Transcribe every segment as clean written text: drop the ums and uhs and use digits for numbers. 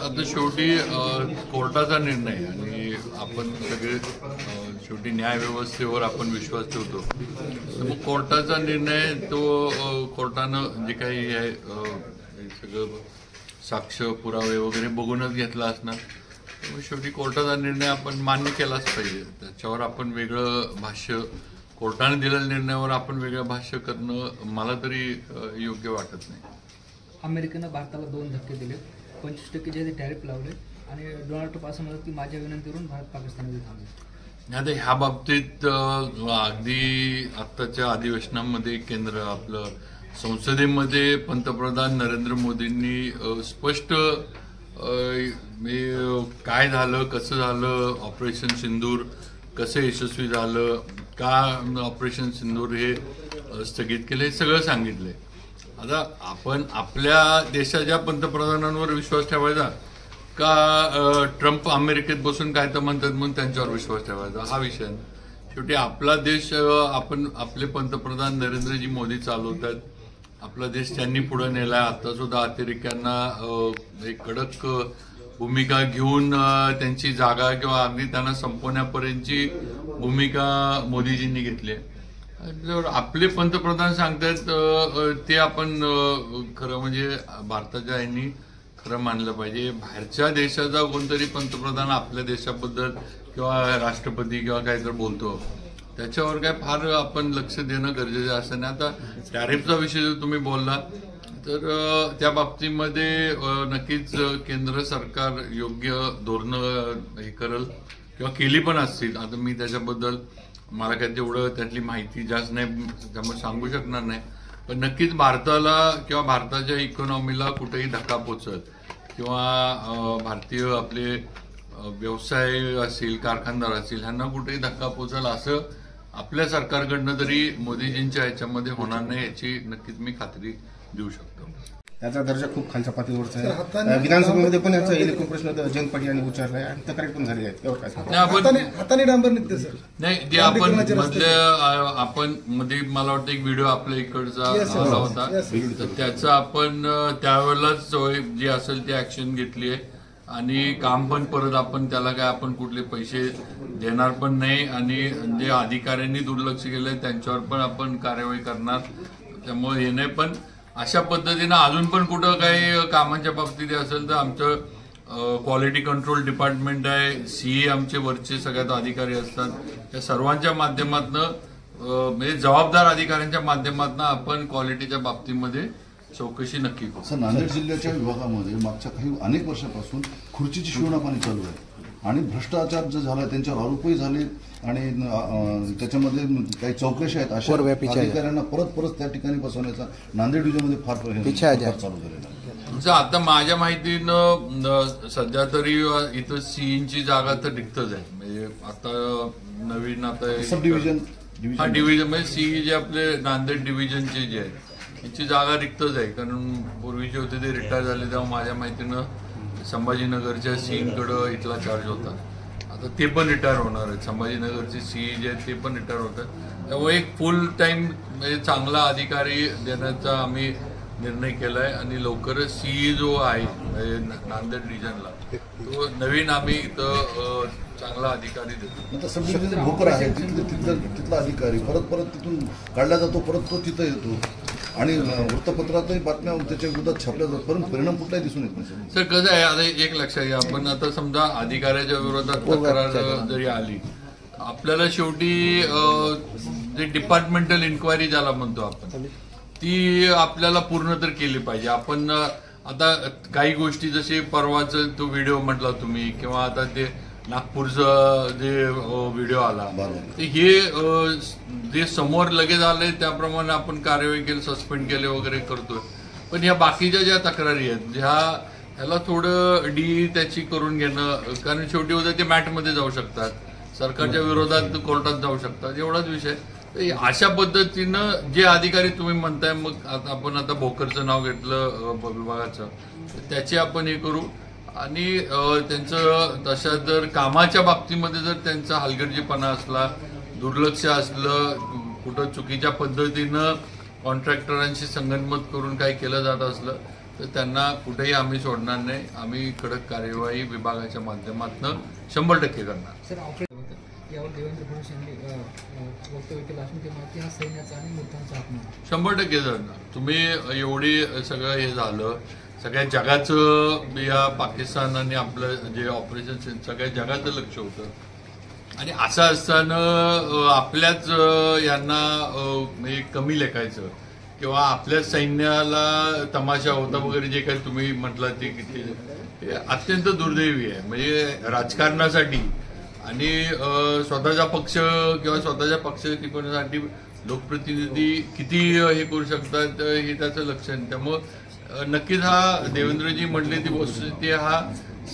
आता शेवटी कोर्टाचा निर्णय आणि आपण सगळे शेवटी न्यायव्यवस्थेवर आपण विश्वास ठेवतो. मग कोर्टाचा निर्णय तो कोर्टानं जे काही आहे सगळं साक्ष पुरावे वगैरे बघूनच घेतला असणार. शेवटी कोर्टाचा निर्णय आपण मान्य केलाच पाहिजे. त्याच्यावर आपण वेगळं भाष्य, कोर्टाने दिलेल्या निर्णयावर आपण वेगळं भाष्य करणं मला तरी योग्य वाटत नाही. अमेरिकेनं भारताला 2 धक्के दिले, 25% जे टॅरिफ लावले आणि डोनाल्ड ट्रम्प असं म्हणतात की माझ्या विनंतीवरून भारत पाकिस्तानमध्ये थांबले. आता ह्या बाबतीत अगदी आत्ताच्या अधिवेशनामध्ये केंद्र आपलं संसदेमध्ये पंतप्रधान नरेंद्र मोदींनी स्पष्ट काय झालं, कसं झालं, ऑपरेशन सिंदूर कसं यशस्वी झालं, का ऑपरेशन सिंदूर हे स्थगित केलं, हे सगळं सांगितलंय. आता आपण आपल्या देशाच्या पंतप्रधानांवर विश्वास ठेवायचा का ट्रम्प अमेरिकेत बसून काय तर म्हणतात म्हणून त्यांच्यावर विश्वास ठेवायचा, हा विषय. शेवटी आपला देश आपण आपले पंतप्रधान नरेंद्रजी मोदी चालवतात. आपला देश त्यांनी पुढे नेला. आता सुद्धा अतिरेक्यांना एक कडक भूमिका घेऊन त्यांची जागा किंवा अगदी त्यांना संपवण्यापर्यंतची भूमिका मोदीजींनी घेतली आहे. जर आपले पंतप्रधान सांगतात ते आपण खरं म्हणजे भारताच्या यांनी खरं मानलं पाहिजे. बाहेरच्या देशाचा कोणतरी पंतप्रधान आपल्या देशाबद्दल किंवा राष्ट्रपती किंवा काय तर बोलतो त्याच्यावर काय फार आपण लक्ष देणं गरजेचं असं नाही. आता टॅरिफचा विषय जर तुम्ही बोलला तर त्या बाबतीमध्ये नक्कीच केंद्र सरकार योग्य धोरणं हे करेल किंवा केली पण असतील. आता मी त्याच्याबद्दल मला काय तेवढं त्यातली माहिती जास्त नाही त्यामुळे सांगू शकणार नाही. पण नक्कीच भारताला किंवा भारताच्या इकॉनॉमीला कुठेही धक्का पोचत किंवा भारतीय आपले व्यवसाय असतील, कारखानदार असतील, ह्यांना कुठेही धक्का पोचल असं आपल्या सरकारकडनं तरी मोदीजींच्या ह्याच्यामध्ये होणार नाही याची नक्कीच मी खात्री देऊ शकतो. याचा दर्जा खूप खालच्या पातळीवरचा आहे. विधानसभेमध्ये पण याचा इलेक्ट्रिक प्रश्न जयंत पाटील यांनी उच्चारलाय आणि तक्रार पण झाली आहे. हाताने डांबर निघते सर. नाही जे आपण मधल्या आपण मध्ये मला वाटतं एक व्हिडिओ आपल्या इकडचा आला होता तर त्याचा आपण त्यावेळेलाच जी असेल ती ऍक्शन घेतली आहे आणि काम पण परत आपण त्याला काय आपण कुठले पैसे देणार पण नाही आणि जे अधिकाऱ्यांनी दुर्लक्ष केलंय त्यांच्यावर पण आपण कार्यवाही करणार. त्यामुळे हे नाही पण अशा पद्धतीनं अजून पण कुठं काही कामांच्या बाबतीत असेल तर आमचं क्वालिटी कंट्रोल डिपार्टमेंट आहे, सीए आमचे वरचे सगळ्यात अधिकारी असतात. त्या सर्वांच्या माध्यमातनं म्हणजे जबाबदार अधिकाऱ्यांच्या माध्यमातून आपण क्वालिटीच्या बाबतीमध्ये चौकशी नक्की करू. सर, नांदेड जिल्ह्याच्या विभागामध्ये मागच्या काही अनेक वर्षापासून खुर्चीची शिवणापाणी चालू आहे आणि भ्रष्टाचार जो झाला त्यांच्यावर आरोपही झाले आणि त्याच्यामध्ये काही चौकशी आहेत. अशा अधिकाऱ्यांना परत परत त्या ठिकाणी बसवण्याचा नांदेड जिल्ह्यामध्ये फार चालू झालेला. आता माझ्या माहितीनं सध्या तरी इथं सीईंची जागा तर रिक्तच आहे. म्हणजे आता नवीन आता सब डिव्हिजन म्हणजे सीई जे आपले नांदेड डिव्हिजनचे जे आहे याची जागा रिक्तच आहे. कारण पूर्वी जे होते ते रिटायर झाले तेव्हा माझ्या माहितीनं संभाजीनगरच्या सीईंकडं इथला चार्ज होता. आता ते पण रिटायर होणार आहेत. संभाजीनगरचे सीई जे आहेत ते पण रिटायर होतात. त्यामुळे एक फुल टाइम म्हणजे चांगला अधिकारी देण्याचा आम्ही निर्णय केलाय आणि लवकरच सीई जो आहे नांदेड रिजनला तो नवीन आम्ही इथं चांगला अधिकारी देतो. सब डिव्हिजन भोकर आहे तिथला अधिकारी परत परत तिथून काढला जातो, परत तो तिथं येतो आणि वृत्तपत्रातही बातम्या त्याच्या विरोधात छापल्या जातात पण परिणाम कुठलाही दिसून येत नाही. सर कसं आहे आता एक लक्षात घ्या आपण आता समजा अधिकाऱ्याच्या विरोधात तक्रार जरी आली आपल्याला शेवटी जे डिपार्टमेंटल इन्क्वायरी ज्याला म्हणतो आपण ती आपल्याला पूर्ण तर केली पाहिजे. आपण आता काही गोष्टी जसे परवाचा तो व्हिडिओ म्हटला तुम्ही किंवा आता ते नागपूरचा जे व्हिडिओ आला ते हे जे समोर लगेच आले त्याप्रमाणे आपण कार्यवाही केली, सस्पेंड केले वगैरे करतोय. पण ह्या बाकीच्या ज्या तक्रारी आहेत ह्याला थोडं त्याची करून घेणं कारण शेवटी उद्या ते मॅटमध्ये जाऊ शकतात, सरकारच्या विरोधात कोर्टात जाऊ शकतात एवढाच विषय. अशा पद्धतीनं जे अधिकारी तुम्ही म्हणताय मग आपण आता भोकरचं नाव घेतलं विभागाचं त्याची आपण हे करू आणि त्यांचं तशा जर कामाच्या बाबतीमध्ये जर त्यांचा हलगर्जीपणा असला, दुर्लक्ष असलं कुठं चुकीच्या पद्धतीनं कॉन्ट्रॅक्टरांशी संगनमत करून काही केलं जात असलं तर त्यांना कुठेही आम्ही सोडणार नाही. आम्ही कडक कार्यवाही विभागाच्या माध्यमातून 100% करणार. सर ऑपरेशन यावर देवेंद्र फडणवीस यांनी वक्तव्य केलं असून ते म्हणतात की हा सैन्याचा आणि मूर्खांचा अपमान 100% करणार. तुम्ही एवढी सगळं हे झालं, सगळ्या जगाचं या पाकिस्तान आणि आपलं जे ऑपरेशन सगळ्या जगाचं लक्ष होतं आणि असं असताना आपल्याच यांना कमी लेखायचं किंवा आपल्या सैन्याला तमाशा होता वगैरे जे काही तुम्ही म्हटलं ते किती अत्यंत दुर्दैवी आहे. म्हणजे राजकारणासाठी आणि स्वतःचा पक्ष किंवा स्वतःच्या पक्ष टिकवण्यासाठी लोकप्रतिनिधी किती हे करू शकतात हे त्याचं लक्षण. त्यामुळं नक्कीच हा देवेंद्रजी म्हटले ती वस्तुस्थिती हा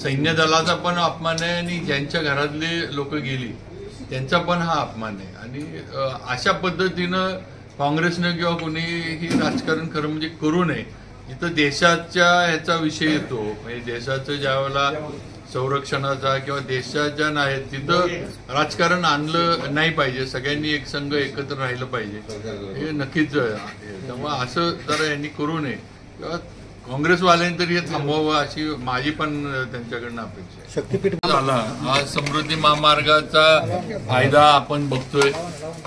सैन्य दलाचा पण अपमान आहे आणि ज्यांच्या घरातले लोक गेली त्यांचा पण हा अपमान आहे. आणि अशा पद्धतीनं काँग्रेसनं किंवा कोणीही राजकारण खरं म्हणजे करू नये. जिथं देशाच्या ह्याचा विषय येतो म्हणजे देशाचं ज्यावेळेला संरक्षणाचा किंवा देशाच्या नाही तिथं राजकारण आणलं नाही पाहिजे. सगळ्यांनी एक संघ एकत्र राहिलं पाहिजे हे नक्कीच आहे. त्यामुळे असं जरा यांनी करू नये किंवा काँग्रेसवाल्यांनी तरी हे थांबवावं अशी माझी पण त्यांच्याकडनं अपेक्षा आहे. शक्तीपीठ झाला हा समृद्धी महामार्गाचा फायदा आपण बघतोय.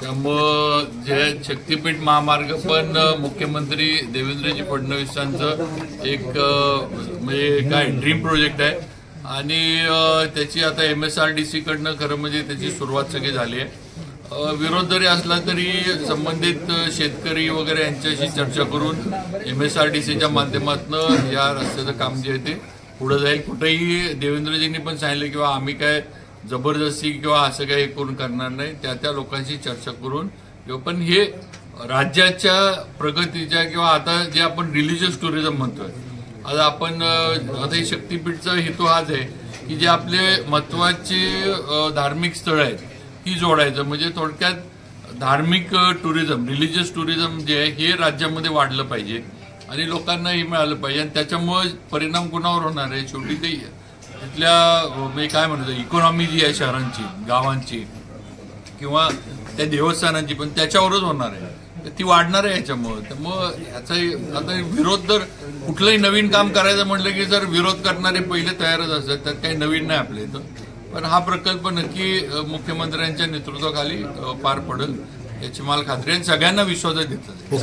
त्यामुळं जे शक्तीपीठ महामार्ग पण मुख्यमंत्री देवेंद्रजी फडणवीसांचं एक म्हणजे काय ड्रीम प्रोजेक्ट आहे आणि त्याची आता MSRDC कडनं खरं म्हणजे त्याची सुरुवात सगळी झाली आहे. विरोध जरी असला तरी संबंधित शेतकरी वगैरे यांच्याशी चर्चा करून MSRDCच्या माध्यमातून या रस्त्याचं काम जे आहे ते पुढे जाईल. कुठेही देवेंद्रजींनी पण सांगितलं किंवा आम्ही काय जबरदस्ती किंवा असं काही करून करणार नाही. त्या लोकांशी चर्चा करून किंवा पण हे राज्याच्या प्रगतीच्या किंवा आता जे आपण रिलिजियस टुरिझम म्हणतोय आता आपण आता हे शक्तीपीठचा हेतू हाच आहे की जे आपले महत्वाचे धार्मिक स्थळं आहेत ही जोडायचं. म्हणजे थोडक्यात धार्मिक टुरिझम रिलिजियस टुरिझम जे आहे हे राज्यामध्ये वाढलं पाहिजे आणि लोकांनाही मिळालं पाहिजे. आणि त्याच्यामुळे परिणाम कुणावर होणार आहे शेवटी ते तिथल्या म्हणजे काय म्हणतो इकॉनॉमी जी आहे शहरांची गावांची किंवा त्या देवस्थानांची पण त्याच्यावरच होणार आहे. ती वाढणार आहे याच्यामुळं. त्यामुळं ह्याचा आता विरोध जर कुठलंही नवीन काम करायचं म्हटलं की जर विरोध करणारे पहिले तयारच असतात त्यात काही नवीन नाही आपल्या इथं. पण हा प्रकल्प नक्की मुख्यमंत्र्यांच्या नेतृत्वाखाली पार पडेल याची मला खात्री आहे. सगळ्यांना विश्वास देतात.